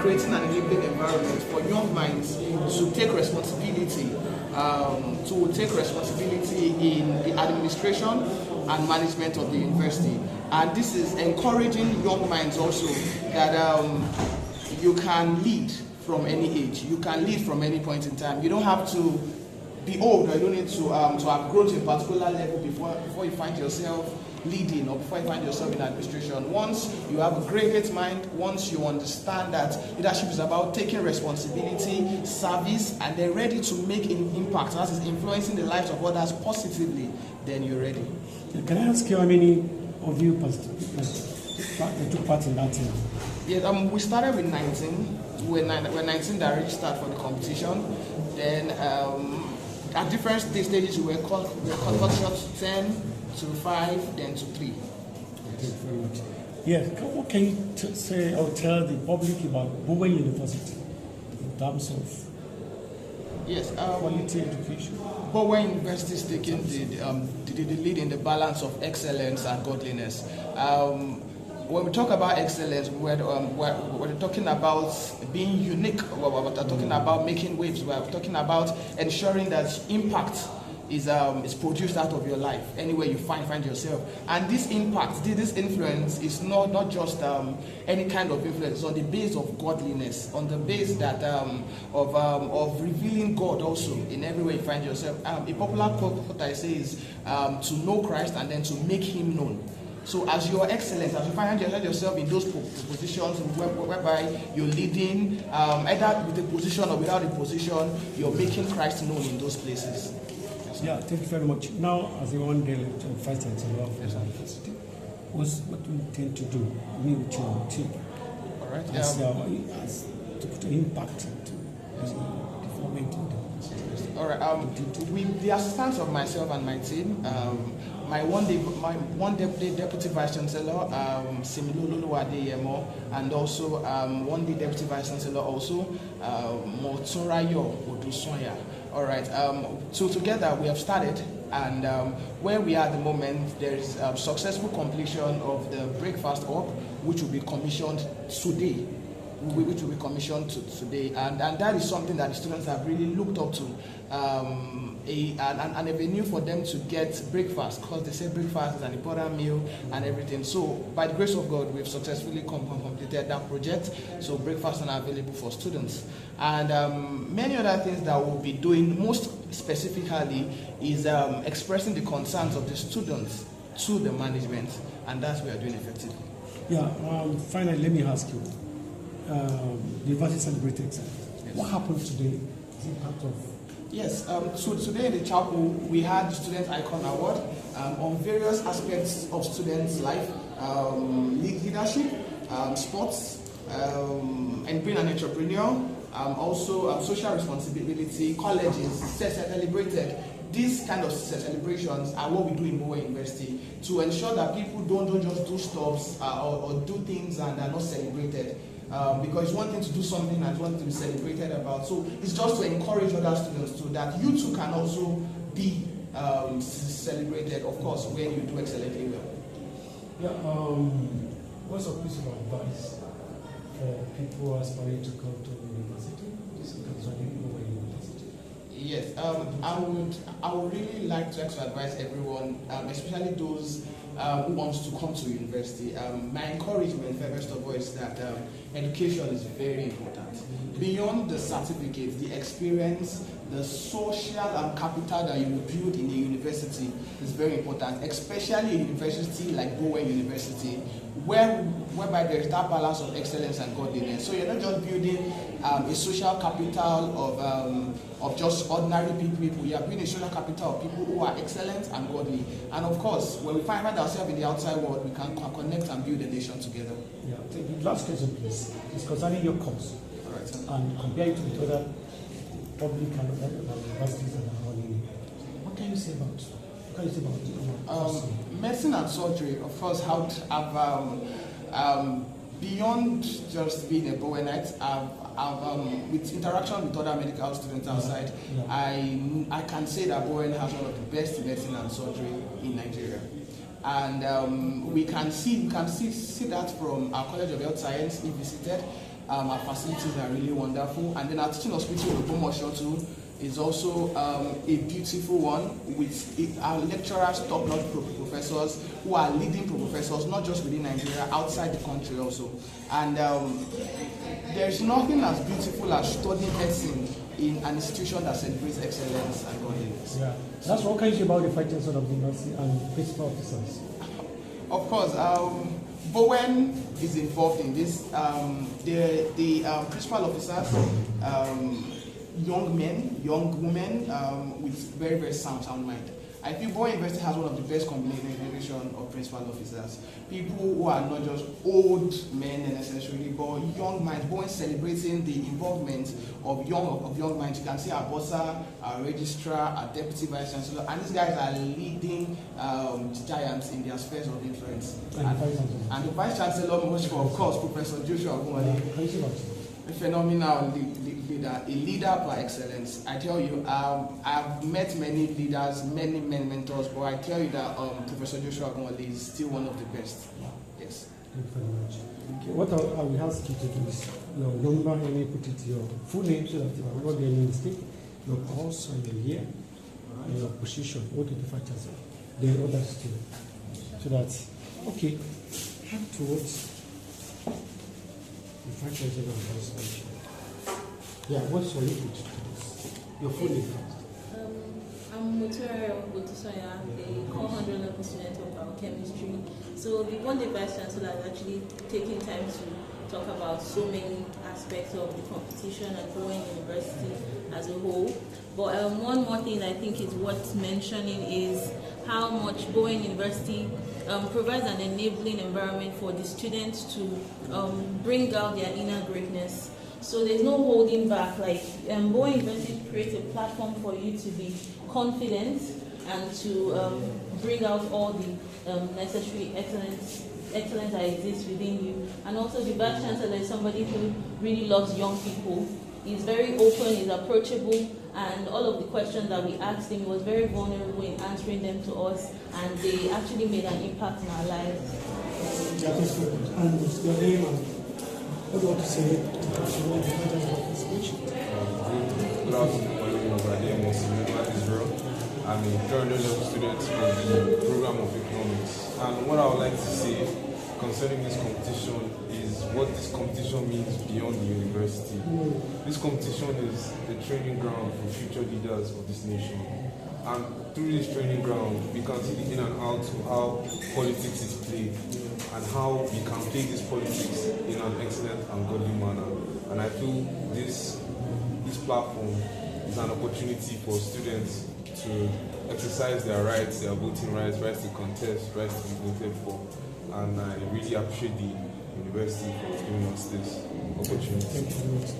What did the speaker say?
creating an enabling environment for young minds to take responsibility, in the administration and management of the university. And this is encouraging young minds also that you can lead from any age. You can lead from any point in time. You don't have to be old, or you don't need to have grown to a particular level before you find yourself leading, or before you find yourself in administration. Once you have a great mind, once you understand that leadership is about taking responsibility, service, and they're ready to make an impact, that is influencing the lives of others positively, then you're ready. Can I ask you how many of you took part in that team? Yeah, we started with 19. We're 19 that registered for the competition. Then at different stages, we were cut short to 10, to 5, then to 3. Thank you very much. Yeah, what can you say or tell the public about Bowen University in terms of quality education? Bowen University is taking the lead in the balance of excellence and godliness. When we talk about excellence, we're talking about being unique. We're talking about making waves. We're talking about ensuring that impact is produced out of your life anywhere you find yourself. And this impact, this influence is not just any kind of influence. It's on the base of godliness, on the base that of revealing God also in everywhere you find yourself. A popular quote I say is to know Christ and then to make Him known. So as you are excellent, as you find yourself in those positions whereby you're leading, either with a position or without a position, you're making Christ known in those places. Yeah, thank you very much. Now, as a one-day Vice Chancellor of the University, what do you intend to do with your team? All right. As to put an impact into development in the all right. With the assistance of myself and my team, my one day Deputy Vice Chancellor, Similolo Adeyemo, and also one day Deputy Vice Chancellor also, Moturayo Odusoya. All right. So together we have started, and where we are at the moment, there is successful completion of the breakfast hub, which will be commissioned today. And that is something that the students have really looked up to, an avenue for them to get breakfast, because they say breakfast is an important meal and everything. So by the grace of God, we've successfully completed that project. So breakfast are available for students, and many other things that we'll be doing. Most specifically is expressing the concerns of the students to the management, and that's what we are doing effectively. Yeah. Finally, let me ask you. The university celebrated. Yes. What happened today? Is it part of? Yes. So today in the chapel we had the Student Icon Award on various aspects of students' life: leadership, sports, and being an entrepreneur. Also, social responsibility. Colleges celebrated. These kind of celebrations are what we do in Bowen University to ensure that people don't just do stuff or do things and are not celebrated. Because it's one thing to do something and it's one thing to be celebrated about. So it's just to encourage other students too, that you too can also be celebrated, of course, when you do excellently well. Yeah. What's a piece of advice for people aspiring to come to university? Yes, I would really like to advise everyone, especially those who wants to come to university. My encouragement, first of all, is that education is very important. Beyond the certificate, the experience, the social capital that you will build in a university is very important, especially a university like Bowen University, whereby there is that balance of excellence and godliness. So you're not just building a social capital of just ordinary people. You are building a social capital of people who are excellent and godly. And of course, when we find ourselves in the outside world, we can connect and build a nation together. Yeah. The last question, please, is concerning your course. All right, sir. And compare it with other public and universities that are running. What can you say about it? Medicine and surgery, of course, have beyond just being a Bowenite, with interaction with other medical students outside, I can say that Bowen has one of the best medicine and surgery in Nigeria. And we can see that from our College of Health Science we visited. Our facilities are really wonderful, and then our teaching hospital in Ogbomoso too is also a beautiful one with our lecturers, top-notch professors who are leading professors, not just within Nigeria, outside the country also. And there's nothing as beautiful as studying medicine in an institution that celebrates excellence and godliness. Yeah, that's what can you say about the fighting sort of the university and principal officers? Of course, Bowen is involved in this. The principal officers, young men, young women with very, very sound mind. I feel Bowen University has one of the best combination of principal officers. People who are not just old men necessarily, but young minds. Bowen celebrating the involvement of young minds. You can see our bursar, our registrar, our deputy vice chancellor, and these guys are leading giants in their spheres of influence. And the vice chancellor, of course, Professor Joshua Agumale, a phenomenal leader, a leader by excellence. I tell you, I've met many leaders, many mentors, but I tell you that Professor Joshua Agumale is still one of the best. Yes. Thank you very much. What I will ask you to do is your number, and you put it your full name so that if I remember any mistake, your course and your year and your position, what did the fact chancellor, the other student. So that, okay, afterwards, the fact chancellor and vice chancellor. Yeah, what's your input to this? Your full name first. I'm Mutura Botusoya, the co-100 level student of biochemistry. So the one day Vice Chancellor has actually taken time to talk about so many aspects of the competition at Bowen University as a whole. But one more thing I think is worth mentioning is how much Bowen University provides an enabling environment for the students to bring out their inner greatness. So there's no holding back. Like Bowen University creates a platform for you to be confident and to bring out all the necessary excellence that exists within you. And also the Vice Chancellor is somebody who really loves young people. He's very open, he's approachable, and all of the questions that we asked him, he was very vulnerable in answering them to us, and they actually made an impact in our lives. Yeah, thanks very much. And your name and what do you want to say? Good afternoon, my name is Radim Israel. I'm a third level student of the program of economics. And what I would like to say concerning this competition is what this competition means beyond the university. This competition is the training ground for future leaders of this nation. And through this training ground, we can see the in and out of how politics is played and how we can play this politics in an excellent and godly manner. And I feel this platform is an opportunity for students to exercise their rights, their voting rights, rights to contest, rights to be voted for. And I really appreciate the university for giving us this opportunity. Thank you very much.